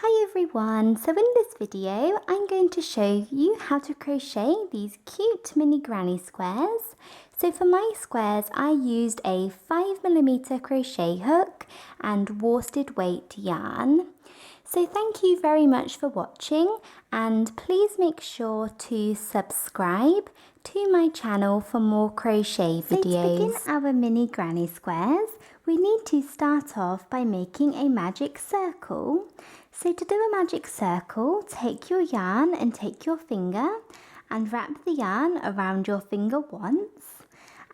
Hi everyone, so in this video I'm going to show you how to crochet these cute mini granny squares. So for my squares I used a 5mm crochet hook and worsted weight yarn. So thank you very much for watching, and please make sure to subscribe to my channel for more crochet videos. So to begin our mini granny squares, we need to start off by making a magic circle. So to do a magic circle, take your yarn and take your finger and wrap the yarn around your finger once.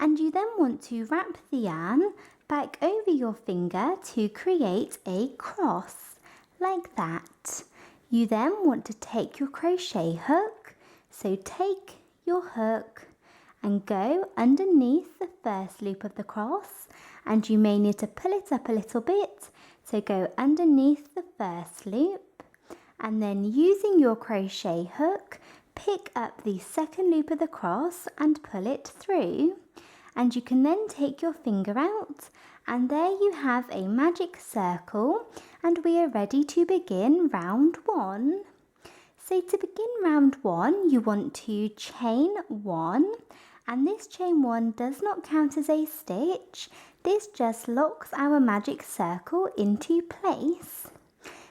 And you then want to wrap the yarn back over your finger to create a cross, like that. You then want to take your crochet hook, so take your hook and go underneath the first loop of the cross, and you may need to pull it up a little bit, so go underneath the first loop, and then using your crochet hook, pick up the second loop of the cross and pull it through. And you can then take your finger out, and there you have a magic circle, and we are ready to begin round one. So to begin round one, you want to chain one, and this chain one does not count as a stitch. This just locks our magic circle into place.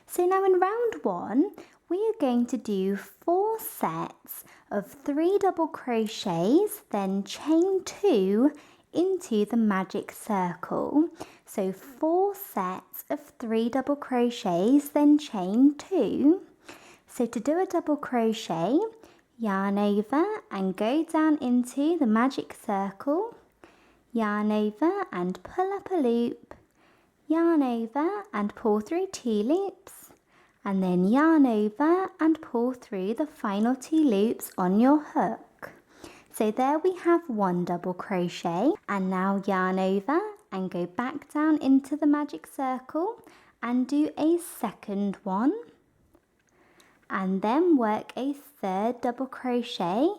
So now in round one, we are going to do 4 sets of 3 double crochets, then chain 2 into the magic circle. So 4 sets of 3 double crochets, then chain 2. So to do a double crochet, yarn over and go down into the magic circle, yarn over and pull up a loop, yarn over and pull through 2 loops, and then yarn over and pull through the final 2 loops on your hook. So there we have 1 double crochet, and now yarn over and go back down into the magic circle and do a second one, and then work a 3rd double crochet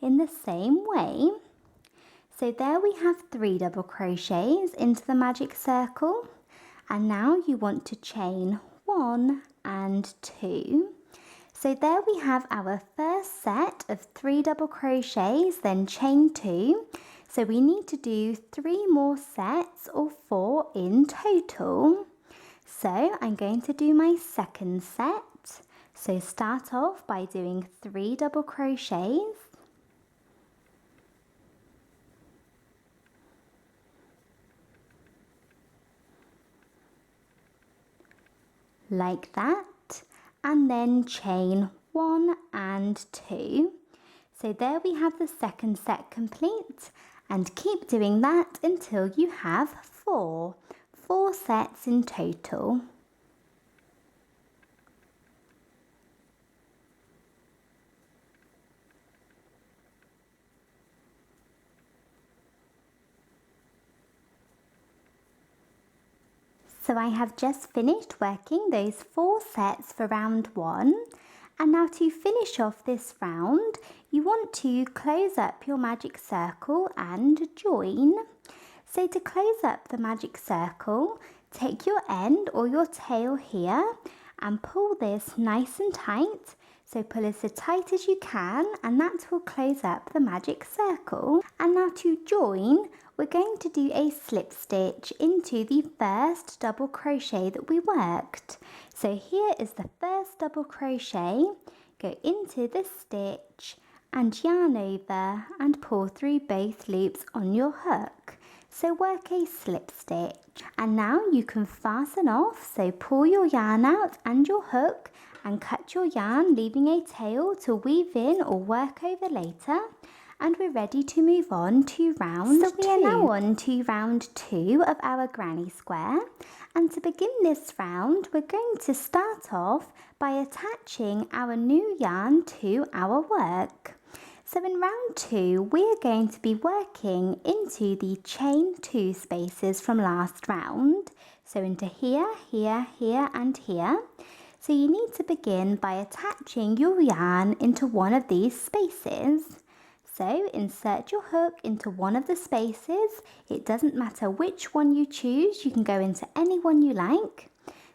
in the same way. So there we have 3 double crochets into the magic circle, and now you want to chain 1 and 2. So there we have our first set of 3 double crochets, then chain 2. So we need to do 3 more sets, or 4 in total. So I'm going to do my second set. So start off by doing 3 double crochets, like that, and then chain 1 and 2. So there we have the second set complete, and keep doing that until you have 4 sets in total. So I have just finished working those 4 sets for round 1, and now to finish off this round, you want to close up your magic circle and join. So to close up the magic circle, take your end or your tail here and pull this nice and tight. So pull as tight as you can, and that will close up the magic circle. And now to join, we're going to do a slip stitch into the first double crochet that we worked. So here is the first double crochet. Go into the stitch and yarn over and pull through both loops on your hook. So work a slip stitch. And now you can fasten off, so pull your yarn out and your hook and cut your yarn, leaving a tail to weave in or work over later. And we're ready to move on to round 2. So we are now on to round 2 of our granny square. And to begin this round, we're going to start off by attaching our new yarn to our work. So in round 2, we're going to be working into the chain 2 spaces from last round. So into here, here, here and here. So you need to begin by attaching your yarn into one of these spaces. So insert your hook into one of the spaces. It doesn't matter which one you choose, you can go into any one you like.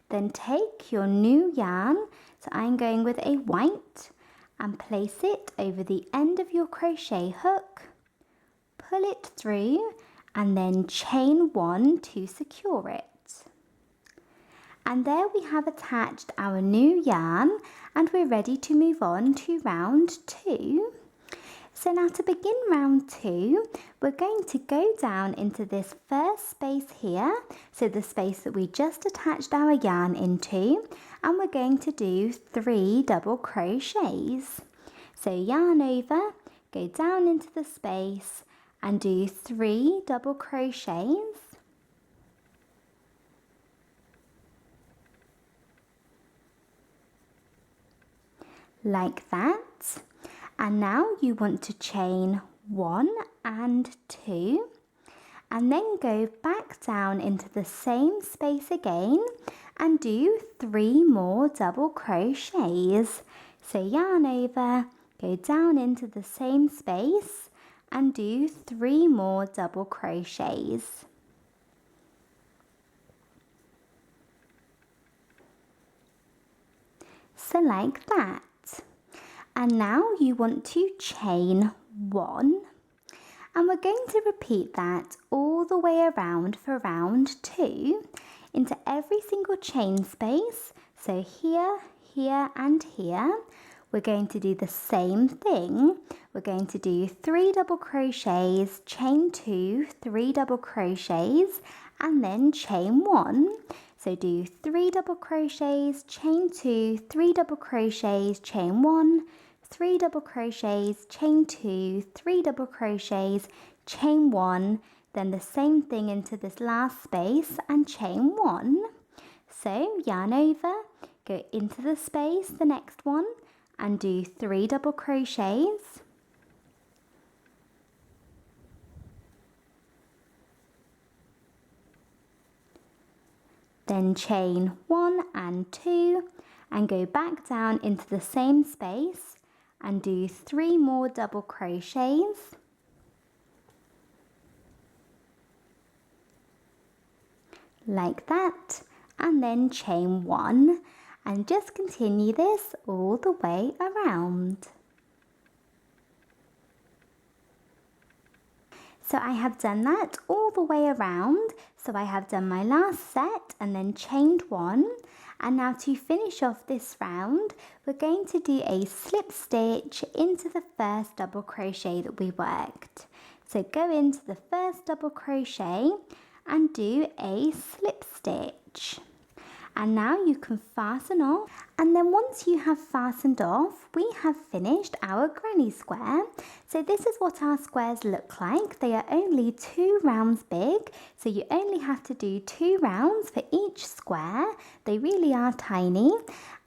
Then take your new yarn, so I'm going with a white, and place it over the end of your crochet hook, pull it through, and then chain 1 to secure it. And there we have attached our new yarn, and we're ready to move on to round 2. So now to begin round 2, we're going to go down into this first space here, so the space that we just attached our yarn into, and we're going to do 3 double crochets. So yarn over, go down into the space and do 3 double crochets. Like that. And now you want to chain 1 and 2, and then go back down into the same space again and do 3 more double crochets. So yarn over, go down into the same space and do 3 more double crochets. So like that. And now you want to chain 1, and we're going to repeat that all the way around for round 2 into every single chain space. So here, here and here, we're going to do the same thing. We're going to do 3 double crochets, chain 2, 3 double crochets, and then chain 1. So do 3 double crochets, chain 2, 3 double crochets, chain 1, 3 double crochets, chain 2, 3 double crochets, chain 1, then the same thing into this last space and chain 1. So yarn over, go into the space, the next one, and do 3 double crochets. Then chain 1 and 2 and go back down into the same space and do 3 more double crochets. Like that, and then chain 1, and just continue this all the way around. So I have done that all the way around. So I have done my last set and then chained 1. And now to finish off this round, we're going to do a slip stitch into the first double crochet that we worked. So go into the first double crochet and do a slip stitch. And now you can fasten off, and then once you have fastened off, we have finished our granny square. So this is what our squares look like. They are only 2 rounds big, so you only have to do 2 rounds for each square. They really are tiny.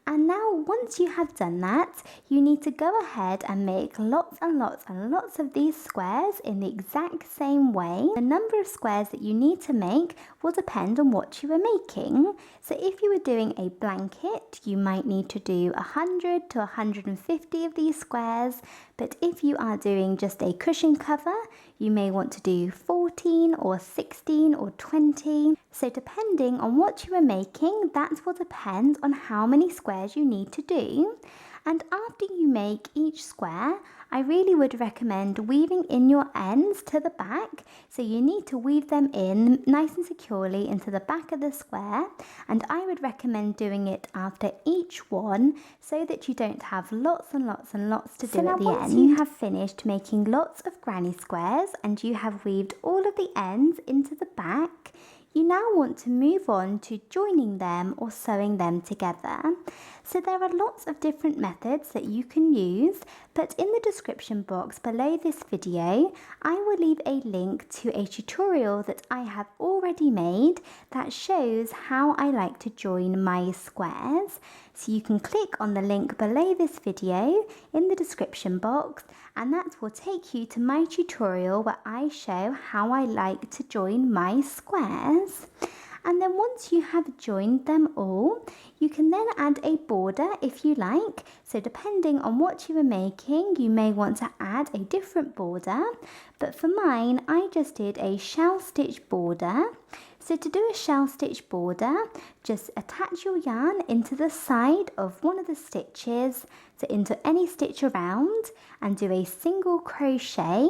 And now once you have done that, you need to go ahead and make lots and lots and lots of these squares in the exact same way. The number of squares that you need to make will depend on what you are making. So if you were doing a blanket, you might need to do 100 to 150 of these squares. But if you are doing just a cushion cover, you may want to do 14 or 16 or 20. So depending on what you are making, that will depend on how many squares you need to do. And after you make each square, I really would recommend weaving in your ends to the back. So you need to weave them in nice and securely into the back of the square. And I would recommend doing it after each one so that you don't have lots and lots and lots to do at the end. Once you have finished making lots of granny squares and you have weaved all of the ends into the back, you now want to move on to joining them or sewing them together. So there are lots of different methods that you can use, but in the description box below this video, I will leave a link to a tutorial that I have already made that shows how I like to join my squares. So you can click on the link below this video in the description box, and that will take you to my tutorial where I show how I like to join my squares. And then once you have joined them all, you can then add a border if you like. So depending on what you are making, you may want to add a different border. But for mine, I just did a shell stitch border. So to do a shell stitch border, just attach your yarn into the side of one of the stitches, so into any stitch around, and do a single crochet,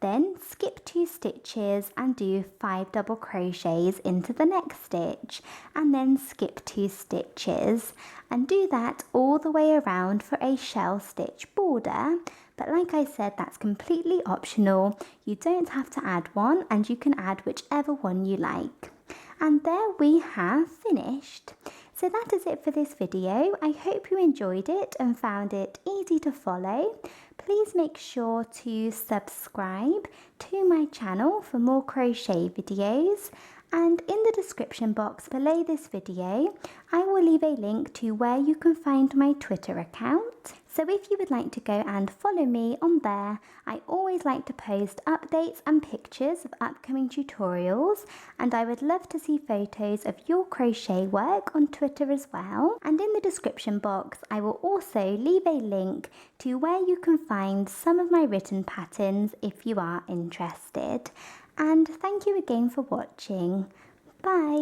then skip 2 stitches and do 5 double crochets into the next stitch, and then skip 2 stitches, and do that all the way around for a shell stitch border. But like I said, that's completely optional. You don't have to add one, and you can add whichever one you like. And there we have finished. So that is it for this video. I hope you enjoyed it and found it easy to follow. Please make sure to subscribe to my channel for more crochet videos. And in the description box below this video, I will leave a link to where you can find my Twitter account. So if you would like to go and follow me on there, I always like to post updates and pictures of upcoming tutorials, and I would love to see photos of your crochet work on Twitter as well. And in the description box, I will also leave a link to where you can find some of my written patterns if you are interested. And thank you again for watching. Bye!